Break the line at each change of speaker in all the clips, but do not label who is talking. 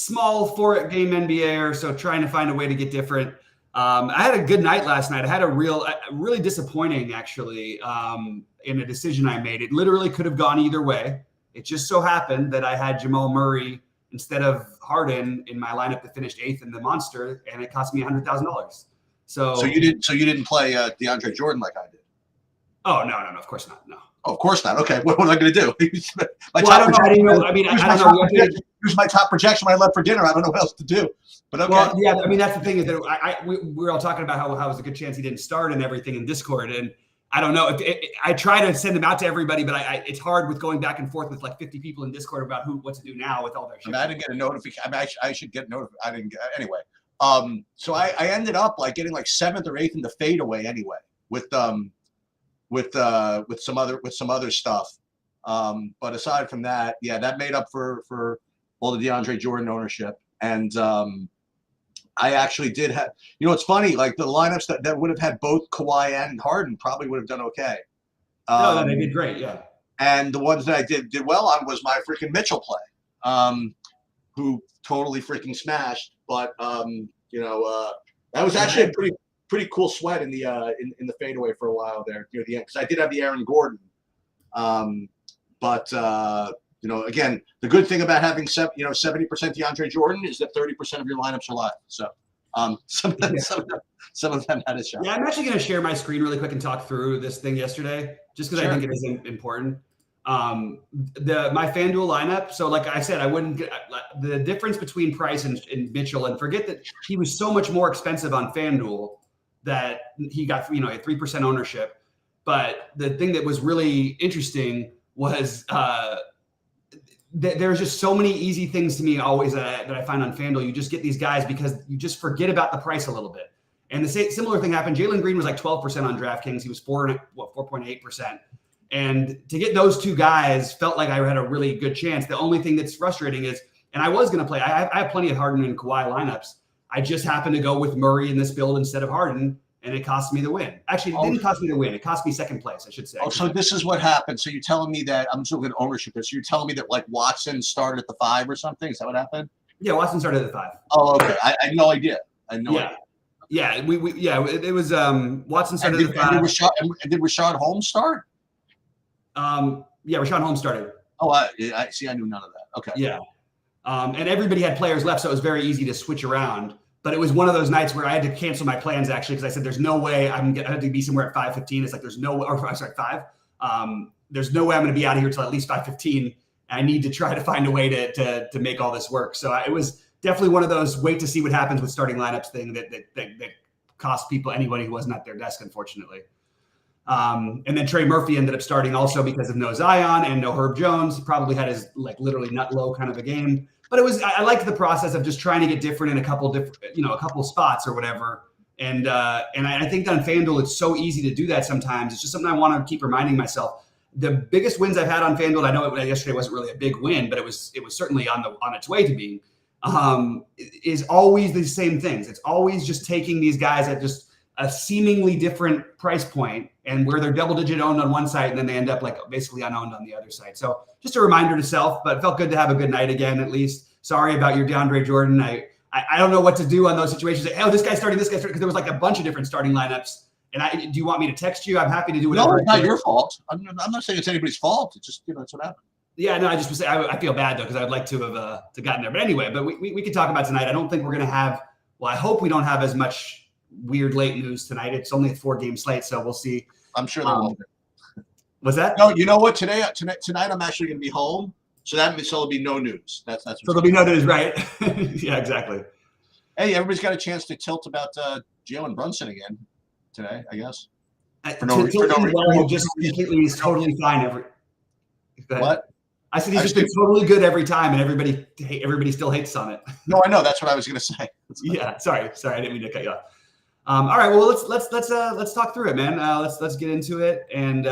small 4-game NBA, so trying to find a way to get different. I had a good night last night. I had really disappointing actually in a decision I made. It literally could have gone either way. It just so happened that I had Jamal Murray instead of Harden in my lineup that finished 8th in the Monster, and it cost me $100,000. So
you didn't play DeAndre Jordan like I did.
Oh no, of course not. No.
Oh, of course not. Okay, what am I going to do?
Here's my top
projection when I left for dinner. I don't know what else to do. But okay.
Well, yeah, I mean that's the thing is that we were all talking about how was a good chance he didn't start and everything in Discord, and I don't know. I try to send them out to everybody, but it's hard with going back and forth with like 50 people in Discord about what to do now with all their shit.
I didn't get a notification. I mean, I should get notified. I didn't get anyway. So I ended up like getting like 7th or 8th in the fadeaway anyway with some other stuff. But aside from that, yeah, that made up for all the DeAndre Jordan ownership. And I actually did have, it's funny, like the lineups that would have had both Kawhi and Harden probably would have done okay.
No, they did great, yeah. And
the ones that I did well on was my freaking Mitchell play, who totally freaking smashed. But that was actually a pretty cool sweat in the fadeaway for a while there near the end, because I did have the Aaron Gordon. Again, the good thing about having 70% DeAndre Jordan is that 30% of your lineups are live. So some of them had a shot.
Yeah, I'm actually going to share my screen really quick and talk through this thing yesterday, just because I think it is important. My FanDuel lineup. So like I said, I wouldn't get the difference between Price and Mitchell, and forget that he was so much more expensive on FanDuel that he got, a 3% ownership. But the thing that was really interesting was there's just so many easy things to me always that I find on FanDuel. You just get these guys because you just forget about the price a little bit. And the similar thing happened. Jalen Green was like 12% on DraftKings. He was 4.8%. And to get those two guys felt like I had a really good chance. The only thing that's frustrating is, and I was going to play, I have plenty of Harden and Kawhi lineups. I just happened to go with Murray in this build instead of Harden, and it cost me the win. Actually, it didn't cost me the win. It cost me second place, I should say.
Oh, so this is what happened. So you're telling me that, I'm still good ownership, so you're telling me that like Watson started at the 5 or something? Is that what happened?
Yeah, Watson started at the 5.
Oh, okay. I had no idea. Idea.
Yeah, it was Watson started at the 5.
Did Rashad Holmes start?
Rashad Holmes started.
Oh, I see. I knew none of that. Okay.
Yeah. And everybody had players left, so it was very easy to switch around. But it was one of those nights where I had to cancel my plans, actually, because I said, there's no way I had to be somewhere at 5:15. It's like, there's no way, or I'm sorry, 5. There's no way I'm going to be out of here till at least 5:15. I need to try to find a way to make all this work. So it was definitely one of those wait to see what happens with starting lineups thing that cost anybody who wasn't at their desk, unfortunately. And then Trey Murphy ended up starting also because of no Zion and no Herb Jones. He probably had his like literally nut low kind of a game. But I liked the process of just trying to get different in a couple spots or whatever. And I think on FanDuel, it's so easy to do that sometimes. It's just something I want to keep reminding myself. The biggest wins I've had on FanDuel, I know yesterday wasn't really a big win, but it was certainly on its way to being, is always the same things. It's always just taking these guys at just a seemingly different price point and where they're double-digit owned on one side and then they end up like basically unowned on the other side. So just a reminder to self, but it felt good to have a good night again, at least. Sorry about your DeAndre Jordan. I don't know what to do on those situations. Like, oh, this guy's starting, because there was like a bunch of different starting lineups. And do you want me to text you? I'm happy to do whatever.
No, it's not your fault. I'm not saying it's anybody's fault. It's just, that's what happened.
Yeah, no, I just was saying, I feel bad though, because I'd like to have gotten there. But anyway, we could talk about tonight. I don't think we're going to have, I hope we don't have as much weird late news tonight. It's only a 4-game slate, so we'll see.
I'm sure there won't be.
What's that?
No, you know what? Tonight I'm actually going to be home, so there'll be no news. That's so
there'll be no news, right? Yeah, exactly.
Hey, everybody's got a chance to tilt about Jalen Brunson again today, I guess.
Just completely, he's totally fine.
What?
I said he's just been totally good every time, and everybody still hates on it.
No, I know. That's what I was going to say.
Yeah, sorry, I didn't mean to cut you off. All right, well let's talk through it, man. Let's get into it, and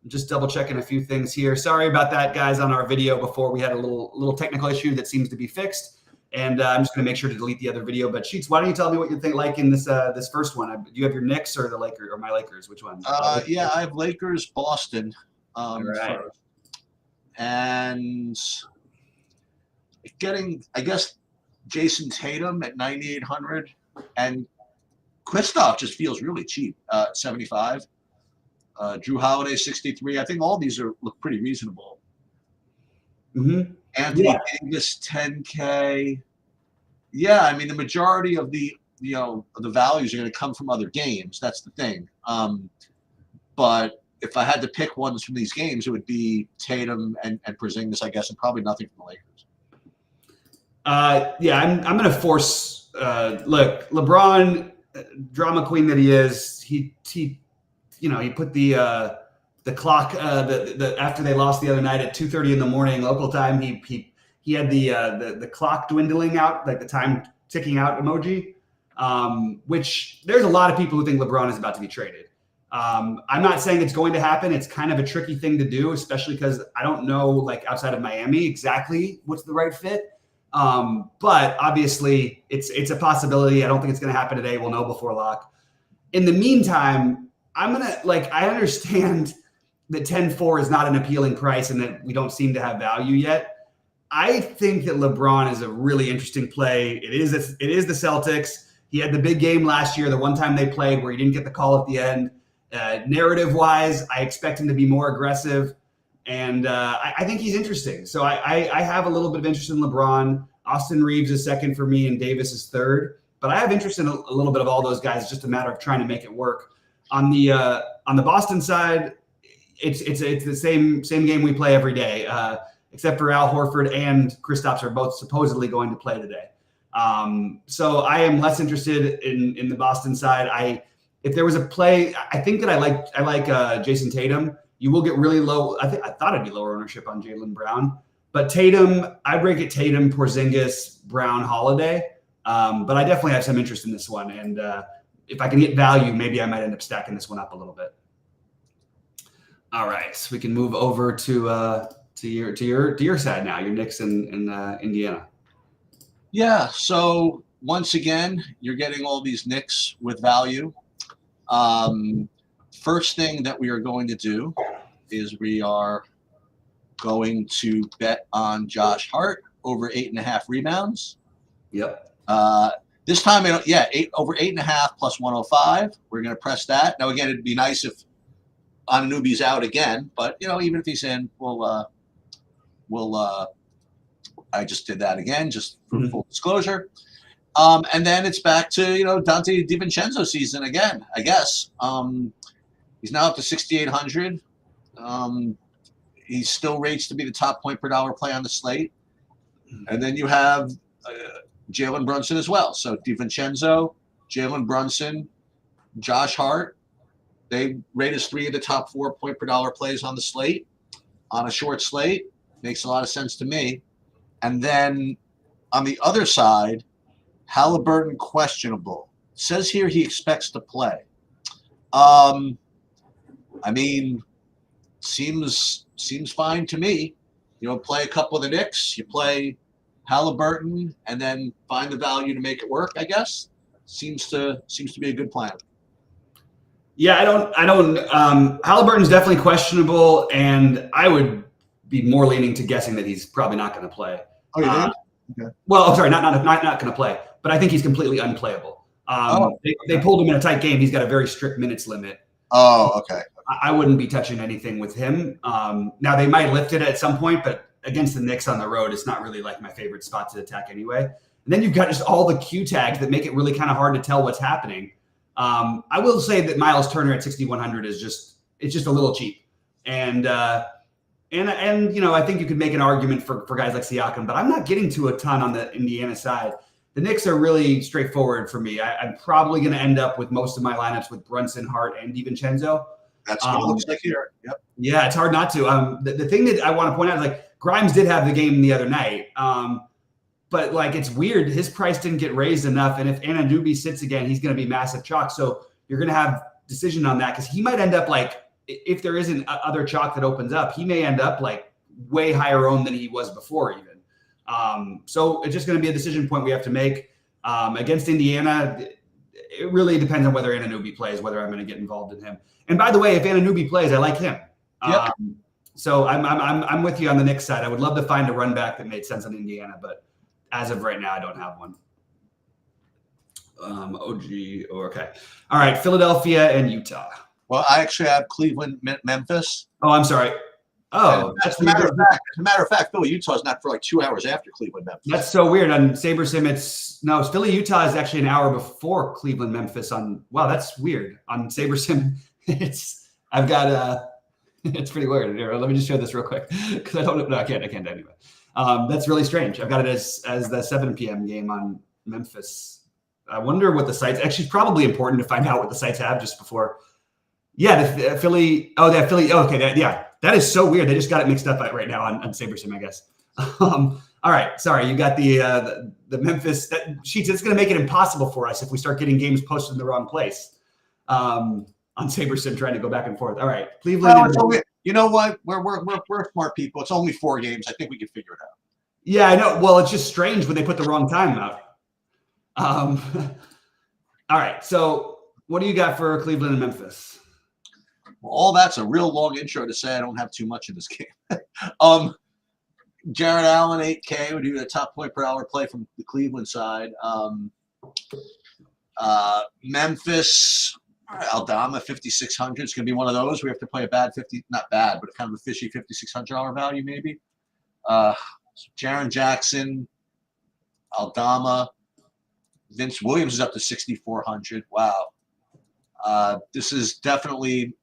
just double checking a few things here. Sorry about that, guys. On our video before, we had a little technical issue that seems to be fixed, and I'm just going to make sure to delete the other video. But Sheets, why don't you tell me what you think like in this first one? Do you have your Knicks or the Lakers or my Lakers? Which one?
Yeah, I have Lakers, Boston.
All right.
And I guess Jason Tatum at 9,800, and Kristoff just feels really cheap, 75. Drew Holiday 63. I think all these look pretty reasonable.
Mm-hmm.
Anthony Davis 10K. Yeah, I mean the majority of the the values are going to come from other games. That's the thing. But if I had to pick ones from these games, it would be Tatum and Porzingis, I guess, and probably nothing from the Lakers.
Yeah, I'm going to force. Look, LeBron, drama queen that he is. He put the clock after they lost the other night at 2:30 in the morning local time. He had the clock dwindling out, like the time ticking out emoji. Which there's a lot of people who think LeBron is about to be traded. I'm not saying it's going to happen. It's kind of a tricky thing to do, especially because I don't know, like outside of Miami, exactly what's the right fit. But obviously it's a possibility. I don't think it's going to happen today. We'll know before lock. In the meantime, I understand that 10-4 is not an appealing price and that we don't seem to have value yet. I think that LeBron is a really interesting play. It is the Celtics. He had the big game last year, the one time they played where he didn't get the call at the end. Narrative-wise, I expect him to be more aggressive, and I think he's interesting. So I have a little bit of interest in LeBron. Austin Reeves is second for me, and Davis is third. But I have interest in a little bit of all those guys. It's just a matter of trying to make it work. On the Boston side, it's the same game we play every day, except for Al Horford and Kristaps are both supposedly going to play today. So I am less interested in the Boston side. If there was a play, I think that I like Jason Tatum. You will get really low. I thought it'd be lower ownership on Jaylen Brown, but Tatum, I break it Tatum, Porzingis, Brown, Holiday. But I definitely have some interest in this one. And if I can get value, maybe I might end up stacking this one up a little bit. All right, so we can move over to your side now. Your Knicks in Indiana.
Yeah, so once again, you're getting all these Knicks with value. First thing that we are going to do is we are going to bet on Josh Hart over 8.5 rebounds.
Yep.
This time, over 8.5 plus 105. We're going to press that. Now, again, it'd be nice if Anunoby's out again, but even if he's in, I just did that again, just for full disclosure. And then it's back to, Dante DiVincenzo season again, I guess. He's now up to 6,800. He still rates to be the top point per dollar play on the slate. And then you have Jalen Brunson as well. So DiVincenzo, Jalen Brunson, Josh Hart, they rate as 3 of the top 4 point per dollar plays on the slate. On a short slate, makes a lot of sense to me. And then on the other side, Halliburton questionable. Says here he expects to play. Seems fine to me. Play a couple of the Knicks, you play Halliburton, and then find the value to make it work, I guess. Seems to be a good plan.
Yeah, I don't Halliburton's definitely questionable, and I would be more leaning to guessing that he's probably not going to play.
Oh, you think? Okay.
Well, I'm sorry, not going to play, but I think he's completely unplayable. They pulled him in a tight game. He's got a very strict minutes limit.
Oh, okay.
I wouldn't be touching anything with him. Now they might lift it at some point, but against the Knicks on the road, it's not really like my favorite spot to attack anyway. And then you've got just all the Q tags that make it really kind of hard to tell what's happening. I will say that Miles Turner at 6,100 is just a little cheap. And I think you could make an argument for guys like Siakam, but I'm not getting to a ton on the Indiana side. The Knicks are really straightforward for me. I'm probably going to end up with most of my lineups with Brunson, Hart, and DiVincenzo.
That's what it looks like here. Yep.
Yeah, it's hard not to. The thing that I want to point out is like Grimes did have the game the other night, but like it's weird. His price didn't get raised enough, and if Anunoby sits again, he's going to be massive chalk. So you're going to have decision on that because he might end up like if there isn't other chalk that opens up, he may end up like way higher owned than he was before even. So it's just going to be a decision point we have to make against Indiana. It really depends on whether Anunoby plays, whether I'm going to get involved in him. And by the way, if Anunoby plays, I like him. So I'm with you on the Knicks side. I would love to find a run back that made sense on Indiana, but As of right now, I don't have one. OG. Okay. All right. Philadelphia and Utah.
Well, I actually have Cleveland, Memphis.
Oh, I'm sorry. Oh,
as a matter of fact, Philly, Utah is not for like 2 hours after Cleveland, Memphis.
That's so weird. On SaberSim, it's Philly, Utah is actually an hour before Cleveland, Memphis. Wow, that's weird. On SaberSim, it's pretty weird. Here, let me just show this real quick because I don't know. No, I can't anyway. That's really strange. I've got it as the 7 p.m. game on Memphis. I wonder what the sites actually probably important to find out what the sites have just before. Yeah, the Philly. Oh, that Philly. Oh, okay, that is so weird. They just got it mixed up right now on SaberSim, I guess. All right, sorry, you got the Memphis. Sheets. It's going to make it impossible for us if we start getting games posted in the wrong place on SaberSim, trying to go back and forth. All right, Cleveland.
Well, you know what? We're smart people. It's only 4 games. I think we can figure it out.
Yeah, I know. Well, it's just strange when they put the wrong time out. All right. So what do you got for Cleveland and Memphis?
Well, all that's a real long intro to say I don't have too much in this game. Jared Allen, 8K, would do a top point per hour play from the Cleveland side. Memphis, Aldama, 5,600. It's going to be one of those. We have to play a bad not bad, but kind of a fishy $5,600 value maybe. Jaren Jackson, Aldama. Vince Williams is up to 6,400. Wow. This is definitely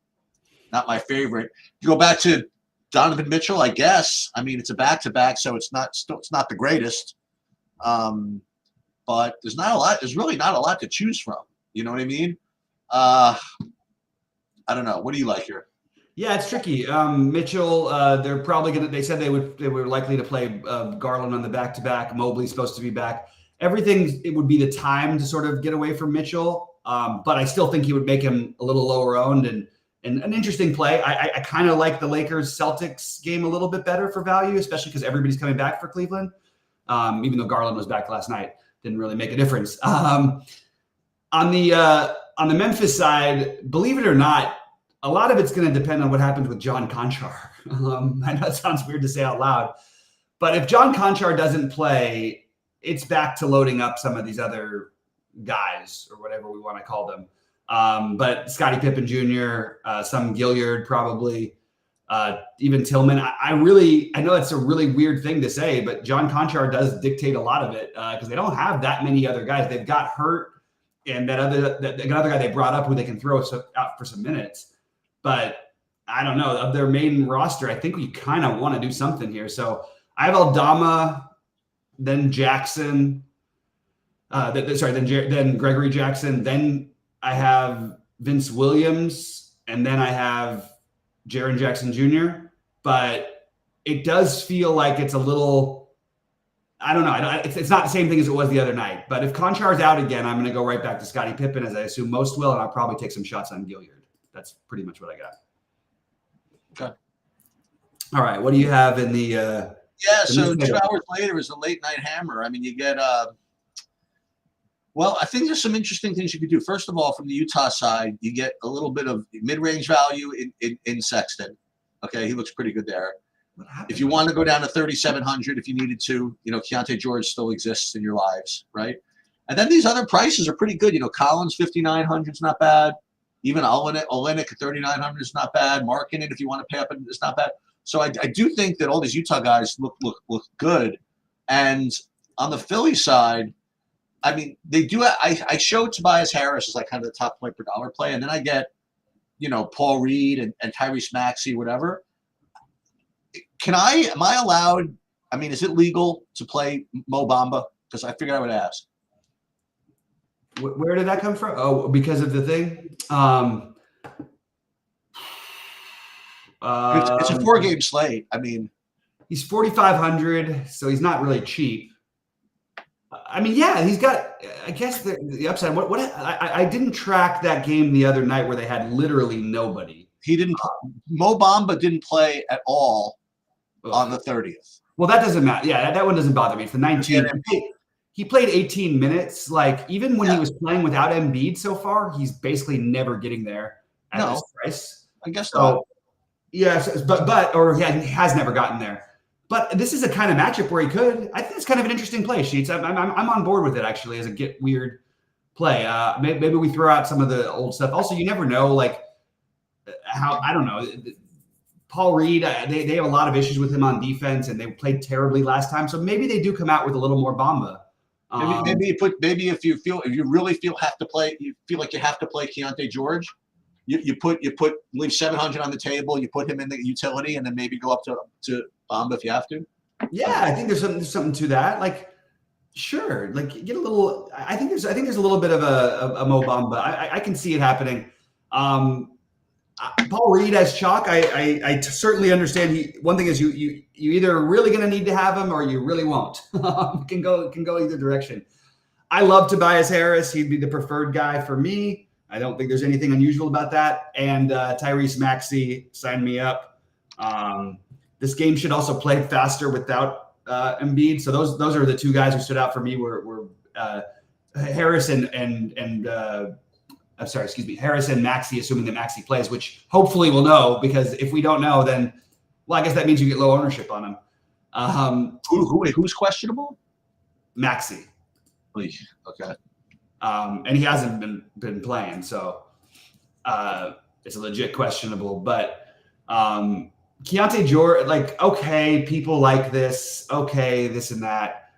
not my favorite. You go back to Donovan Mitchell, I guess. I mean, it's a back-to-back, so it's not the greatest. But there's not a lot. There's really not a lot to choose from. You know what I mean? I don't know. What do you like here?
Yeah, it's tricky. Mitchell, they're probably going to. They said they were likely to play Garland on the back-to-back. Mobley's supposed to be back. It would be the time to sort of get away from Mitchell, but I still think he would make him a little lower owned and an interesting play. I kind of like the Lakers-Celtics game a little bit better for value, especially because everybody's coming back for Cleveland. Even though Garland was back last night, didn't really make a difference. On the Memphis side, believe it or not, a lot of it's going to depend on what happens with John Conchar. I know it sounds weird to say out loud, but if John Conchar doesn't play, it's back to loading up some of these other guys or whatever we want to call them. But Scottie Pippen Jr., some Gilliard probably, even Tillman. I know it's a really weird thing to say, but John Conchar does dictate a lot of it because they don't have that many other guys. They've got Hurt and that other guy they brought up who they can throw out for some minutes. But I don't know. Of their main roster, I think we kind of want to do something here. So I have Aldama, then Jackson, then Gregory Jackson, then I have Vince Williams, and then I have Jaren Jackson Jr. But it does feel like it's a little, I don't know. It's not the same thing as it was the other night. But if Conchar's out again, I'm going to go right back to Scottie Pippen, as I assume most will, and I'll probably take some shots on Gilliard. That's pretty much what I got.
Okay.
All right. What do you have in the
so 2 hours later is a late night hammer. I mean, you get well, I think there's some interesting things you could do. First of all, from the Utah side, you get a little bit of mid-range value in Sexton. Okay, he looks pretty good there. If you want to go down to 3,700, if you needed to, Keontae George still exists in your lives, right? And then these other prices are pretty good. Collins 5,900 is not bad. Even Olenek at 3,900 is not bad. Markkanen, if you want to pay up, it's not bad. So I do think that all these Utah guys look good. And on the Philly side, I mean, they do. I showed Tobias Harris as like kind of the top point per dollar play, and then I get, Paul Reed and Tyrese Maxey, whatever. Am I allowed? I mean, is it legal to play Mo Bamba? Because I figured I would ask.
Where did that come from? Oh, because of the thing.
It's a 4-game slate. I mean,
he's 4,500, so he's not really cheap. I mean, yeah, he's got, I guess, the upside. I didn't track that game the other night where they had literally nobody.
Mo Bamba didn't play at all on the 30th.
Well, that doesn't matter. Yeah, that one doesn't bother me. It's the 19th. He played 18 minutes. Like, even when he was playing without Embiid so far, he's basically never getting there at this price.
I guess so.
Yes, but he has never gotten there. But this is a kind of matchup where he could. I think it's kind of an interesting play, Sheets. I'm on board with it, actually, as a get weird play. Maybe we throw out some of the old stuff. Also, you never know, like, how, I don't know. Paul Reed, they have a lot of issues with him on defense, and they played terribly last time. So maybe they do come out with a little more Bamba.
Maybe if you really feel like you have to play Keontae George, you leave 700 on the table, you put him in the utility, and then maybe go up to Bamba if you have to.
Yeah, I think there's something to that. Like, sure, like get a little. I think there's a little bit of a Mo Bamba. I can see it happening. Paul Reed as chalk. I certainly understand. One thing is you either really going to need to have him or you really won't. Can go either direction. I love Tobias Harris. He'd be the preferred guy for me. I don't think there's anything unusual about that. And Tyrese Maxey, sign me up. This game should also play faster without Embiid. So those are the two guys who stood out for me. Were Harris and Harris and Maxey, assuming that Maxey plays, which hopefully we'll know, because if we don't know, then, well, I guess that means you get low ownership on him.
Who's questionable?
Maxey.
Okay.
And he hasn't been playing, so it's a legit questionable. But Keontae George, like, okay, people like this, okay, this and that.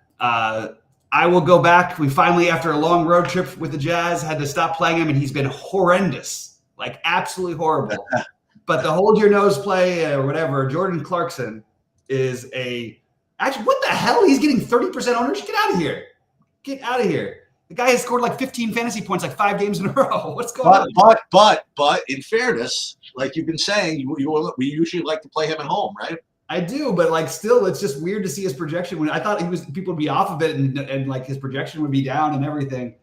I will go back. We finally, after a long road trip with the Jazz, had to stop playing him, and he's been horrendous, like absolutely horrible. But the hold your nose play or whatever, Jordan Clarkson is actually, what the hell? He's getting 30% ownership. Get out of here. Get out of here. The guy has scored like 15 fantasy points, like 5 games in a row. What's going on?
But in fairness, like you've been saying, we usually like to play him at home, right?
I do, but like still, it's just weird to see his projection. When I thought people would be off of it, and like his projection would be down and everything.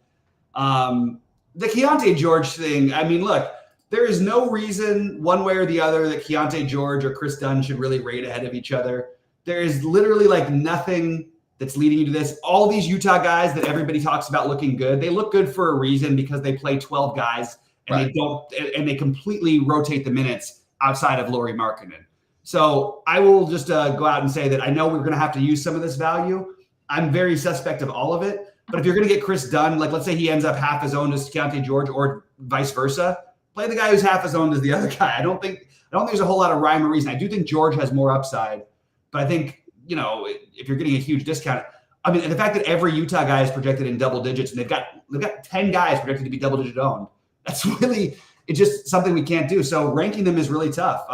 The Keontae George thing. I mean, look, there is no reason one way or the other that Keontae George or Chris Dunn should really rate ahead of each other. There is literally like nothing that's leading you to this. All these Utah guys that everybody talks about looking good, they look good for a reason, because they play 12 guys and they completely rotate the minutes outside of Lauri Markkanen. So I will just go out and say that I know we're going to have to use some of this value. I'm very suspect of all of it. But if you're going to get Chris Dunn, like let's say he ends up half as owned as Keontae George or vice versa, play the guy who's half as owned as the other guy. I don't think there's a whole lot of rhyme or reason. I do think George has more upside, but I think, if you're getting a huge discount, I mean, the fact that every Utah guy is projected in double digits, and they've got 10 guys projected to be double digit owned, that's really, it's just something we can't do. So ranking them is really tough.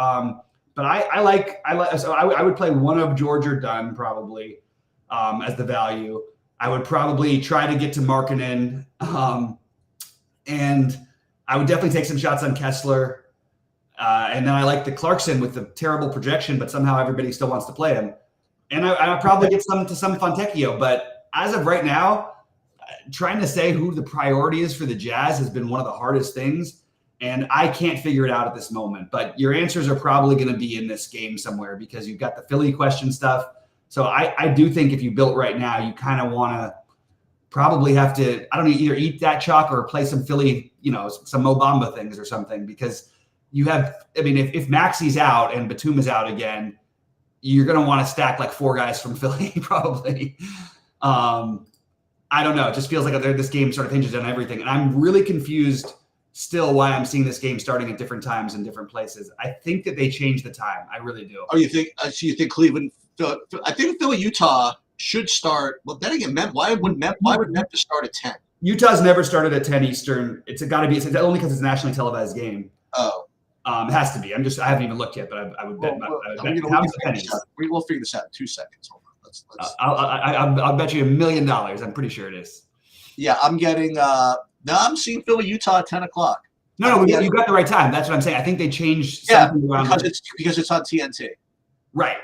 But I would play one of George or Dunn probably as the value. I would probably try to get to Markkanen, and I would definitely take some shots on Kessler. And then I like the Clarkson with the terrible projection, but somehow everybody still wants to play him. And I probably get some Fontecchio. But as of right now, trying to say who the priority is for the Jazz has been one of the hardest things. And I can't figure it out at this moment. But your answers are probably going to be in this game somewhere, because you've got the Philly question stuff. So I do think if you built right now, you kind of want to probably have to, I don't know, either eat that chalk or play some Philly, some Mo Bamba things or something, because you have, I mean, if Maxey's out and Batum is out again, you're going to want to stack like 4 guys from Philly probably. I don't know. It just feels like this game sort of hinges on everything. And I'm really confused still why I'm seeing this game starting at different times in different places. I think that they changed the time. I really do.
Oh, you think Cleveland? I think Philly, Utah should start. Well, then again, why would Memphis start at 10?
Utah's never started at 10 Eastern. It's got to be only because it's a nationally televised game.
Oh,
it has to be. I haven't even looked yet, but I would bet.
We'll figure this out in 2 seconds. Hold on. Let's.
I'll bet you $1 million. I'm pretty sure it is.
Yeah, I'm getting. Now I'm seeing Philly, Utah at 10 o'clock.
No, you got the right time. That's what I'm saying. I think they changed something around
because it's on TNT.
Right.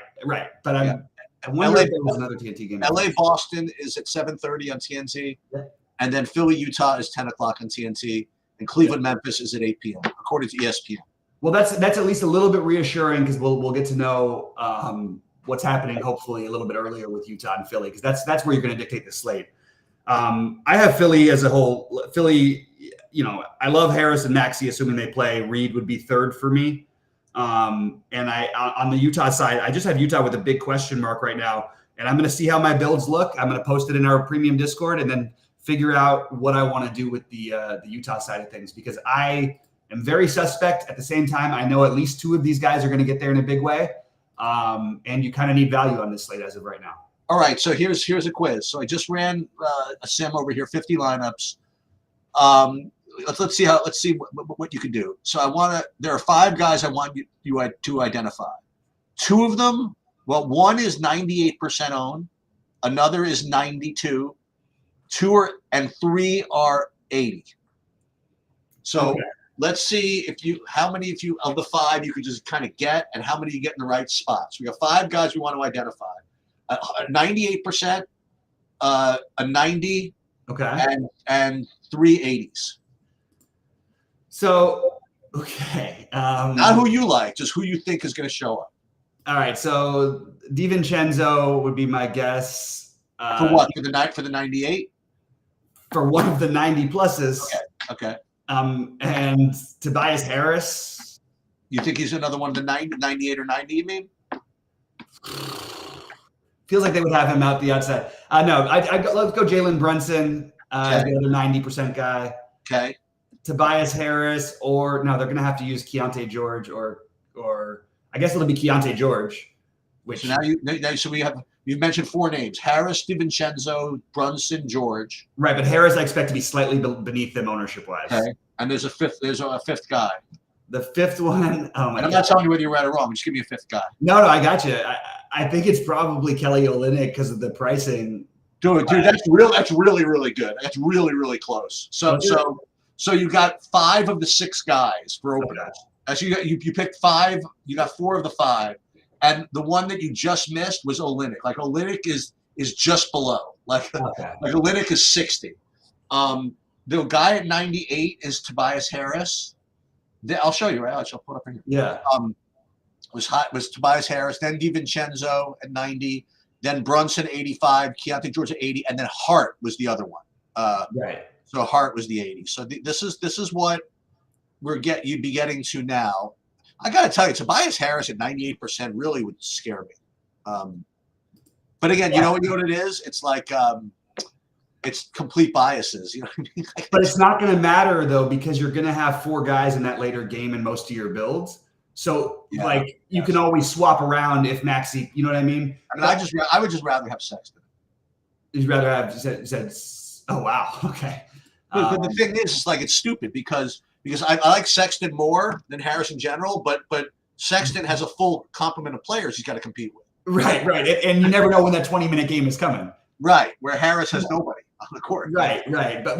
But I wonder if there was another TNT game.
LA Boston is at 7:30 on TNT, and then Philly Utah is 10 o'clock on TNT, and Cleveland Memphis is at 8 p.m. according to ESPN. Well,
that's at least a little bit reassuring, because we'll get to know what's happening hopefully a little bit earlier with Utah and Philly, because that's where you're going to dictate the slate. I have Philly as a whole. Philly, I love Harris and Maxey, assuming they play. Reed would be third for me. And on the Utah side, I just have Utah with a big question mark right now. And I'm going to see how my builds look. I'm going to post it in our premium Discord and then figure out what I want to do with the Utah side of things, because I am very suspect. At the same time, I know at least 2 of these guys are going to get there in a big way. And you kind of need value on this slate as of right now.
All right, so here's a quiz. So I just ran a sim over here, 50 lineups. Let's see what you can do. So there are 5 guys I want you to identify. 2 of them, well, one is 98% owned, another is 92, 3 are 80. So let's see how many of the 5 you could just kind of get, and how many you get in the right spots. We got 5 guys we want to identify. 98%, a 90, and 3 80s.
So, okay.
Not who you like, just who you think is going to show up.
All right. So DiVincenzo would be my guess.
For what? For the 98?
For one of the 90 pluses.
Okay.
And Tobias Harris.
You think he's another one of the 98 or 90, you mean?
Feels like they would have him out the outside. No, let's go Jalen Brunson, the other 90% guy.
Okay.
Tobias Harris, or no, they're going to have to use Keontae George, or I guess it'll be Keontae George. Which
so you've mentioned 4 names: Harris, DiVincenzo, Brunson, George.
Right, but Harris I expect to be slightly beneath them ownership wise. Okay.
And there's a fifth guy.
The 5th one. Oh my!
And I'm not telling you whether you're right or wrong. Just give me a 5th guy.
No, I got you. I think it's probably Kelly Olynyk because of the pricing.
Dude, that's really, really good. That's really, really close. So you got 5 of the 6 guys for openers. Okay. As you picked 5, you got 4 of the 5, and the one that you just missed was Olynyk. Like Olynyk is just below. Like Olynyk is 60. The guy at 98 is Tobias Harris. I'll show you, right? I'll put up here.
Yeah.
Was Tobias Harris, then DiVincenzo at 90, then Brunson 85, Keontae George at 80, and then Hart was the other one.
Right.
So Hart was the 80. So this is what you'd be getting to now. I got to tell you, Tobias Harris at 98% really would scare me. But again, you know what it is? It's like it's complete biases. You know what I mean?
But it's not going to matter though, because you're going to have 4 guys in that later game in most of your builds. So you can always swap around if Maxey. You know what I mean?
I would just rather have Sexton.
You'd rather have said. Oh wow. Okay.
But the thing is, it's like it's stupid because I like Sexton more than Harris in general, but Sexton has a full complement of players he's got to compete with.
Right. And you never know when that 20-minute game is coming.
Right, where Harris has nobody on the court.
Right. But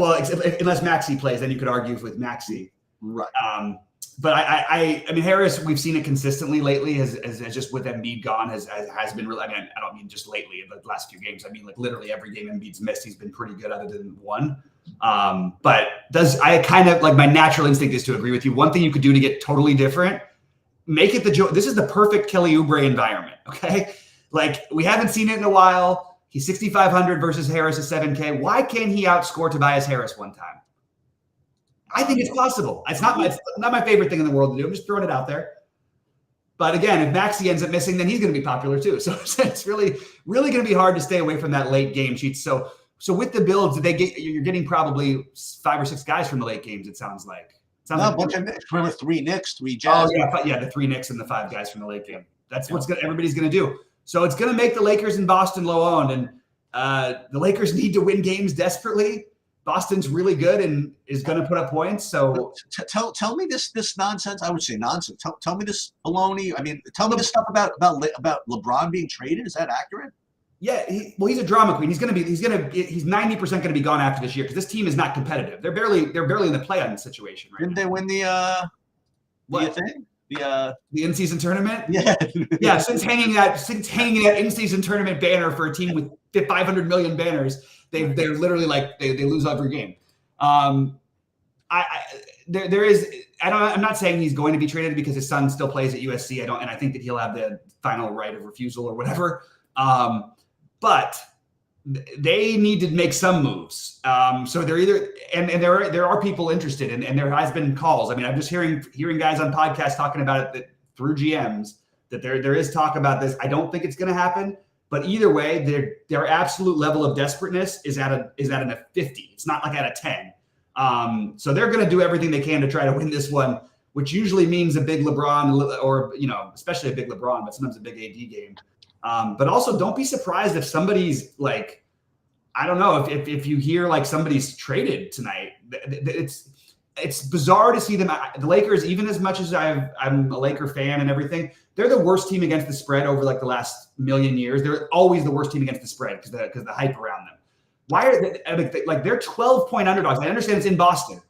unless Maxey plays, then you could argue with Maxey.
Right.
But I mean, Harris, we've seen it consistently lately has just with Embiid gone has been really. I mean, I don't mean just lately in the last few games. I mean, like literally every game Embiid's missed, he's been pretty good other than one. But I kind of like my natural instinct is to agree with you. One thing you could do to get totally different, make it this is the perfect Kelly Oubre environment. Okay. Like we haven't seen it in a while. He's 6,500 versus Harris is 7K. Why can't he outscore Tobias Harris one time? I think it's possible. It's not my favorite thing in the world to do. I'm just throwing it out there. But again, if Maxey ends up missing, then he's going to be popular too. So it's really, really going to be hard to stay away from that late game sheet. So with the builds, you're getting probably 5 or 6 guys from the late games. It sounds like.
A bunch of Knicks. Remember 3 Knicks, 3 Jazz.
Oh yeah, the 3 Knicks and the 5 guys from the late game. That's what everybody's going to do. So it's going to make the Lakers in Boston low owned, and the Lakers need to win games desperately. Boston's really good and is going to put up points. So
tell me this nonsense. I would say nonsense. Tell me this baloney. I mean, tell me this stuff about LeBron being traded. Is that accurate?
Yeah. He's a drama queen. He's 90% going to be gone after this year because this team is not competitive. They're barely in the play-on situation right
Didn't they win the thing? The
in-season tournament?
Yeah.
Yeah. Since hanging that in-season tournament banner for a team with 500 million banners, they're literally like they lose every game. I'm not saying he's going to be traded because his son still plays at USC. I think that he'll have the final right of refusal or whatever. But they need to make some moves. So they're either and there are people interested and there has been calls. I mean, I'm just hearing guys on podcasts talking about it that through GMs that there is talk about this. I don't think it's going to happen, but either way, their absolute level of desperateness is at a 50. It's not like at a 10. So they're going to do everything they can to try to win this one, which usually means a big LeBron or, especially a big LeBron, but sometimes a big AD game. But also don't be surprised if somebody's like, I don't know, if you hear like somebody's traded tonight. It's bizarre to see them. The Lakers, even as much as I'm a Laker fan and everything, they're the worst team against the spread over like the last million years. They're always the worst team against the spread because the hype around them. Why are they like they're 12-point underdogs? I understand it's in Boston,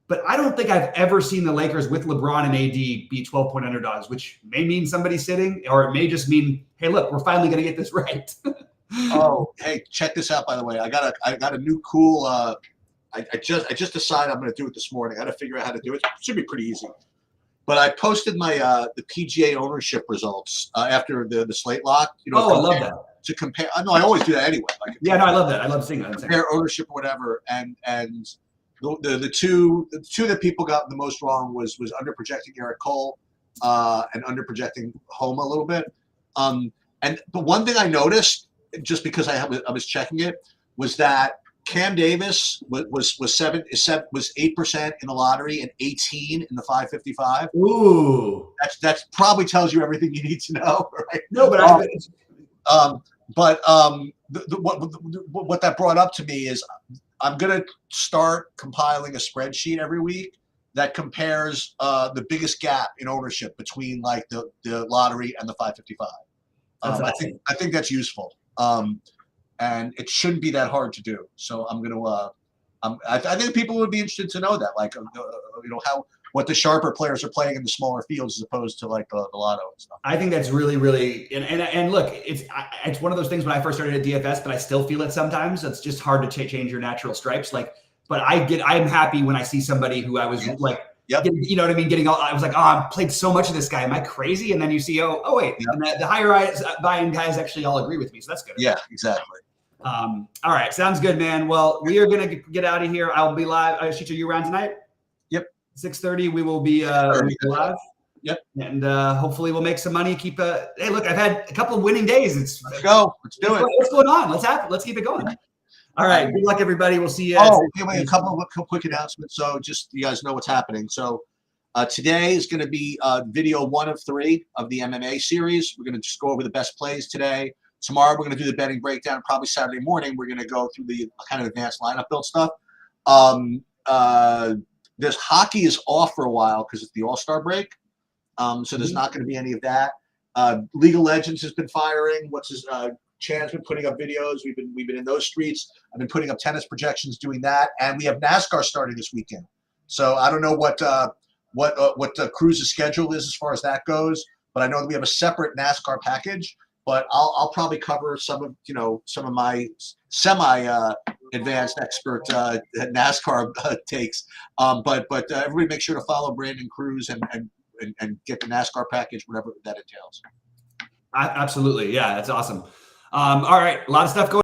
but I don't think I've ever seen the Lakers with LeBron and AD be 12-point underdogs, which may mean somebody's sitting, or it may just mean, hey, look, we're finally going to get this right.
Oh, hey, check this out. By the way, I got a new cool. I just decided I'm going to do it this morning. I got to figure out how to do it. It should be pretty easy. But I posted my the PGA ownership results after the slate lock.
I love that.
To compare, no, I always do that anyway.
Yeah, no, I love that. I love seeing that.
Compare ownership or whatever, and the two that people got the most wrong was under projecting Eric Cole, and under projecting home a little bit. But one thing I noticed, just because I was checking it, was that Cam Davis was 8% in the lottery and 18 in the 555.
Ooh,
that probably tells you everything you need to know, right?
No,
but what that brought up to me is I'm gonna start compiling a spreadsheet every week that compares the biggest gap in ownership between like the lottery and the 555.
Awesome.
I think that's useful. And it shouldn't be that hard to do. So I'm gonna. I think people would be interested to know that, like, what the sharper players are playing in the smaller fields as opposed to like the lotto and stuff.
I think that's really, really, and look, it's one of those things when I first started at DFS, but I still feel it sometimes. It's just hard to change your natural stripes. Like, but I'm happy when I see somebody who I was like.
Yep.
You know what I mean? I was like, oh, I've played so much of this guy. Am I crazy? And then you see, oh wait, yep. And the higher buy-in guys actually all agree with me. So that's good.
Yeah, exactly.
All right. Sounds good, man. Well, we are going to get out of here. I'll be live. Are you around tonight?
Yep.
6:30. We will be live.
Yep.
And hopefully we'll make some money. Hey, look, I've had a couple of winning days.
Let's go. Let's do it.
What's going on? Let's keep it going. All right. Good luck, everybody. We'll see you.
Wait, a couple of quick announcements. So just you guys know what's happening. So today is going to be video 1 of 3 of the MMA series. We're going to just go over the best plays today. Tomorrow we're going to do the betting breakdown. Probably Saturday morning we're going to go through the kind of advanced lineup build stuff. This hockey is off for a while because it's the All-Star break. So there's not going to be any of that. League of Legends has been firing. Chan's been putting up videos. We've been in those streets. I've been putting up tennis projections, doing that, and we have NASCAR starting this weekend. So I don't know what Cruz's schedule is as far as that goes, but I know that we have a separate NASCAR package. But I'll probably cover some of my semi advanced expert NASCAR takes. But everybody make sure to follow Brandon Cruz and get the NASCAR package, whatever that entails.
Absolutely, yeah, that's awesome. All right, a lot of stuff going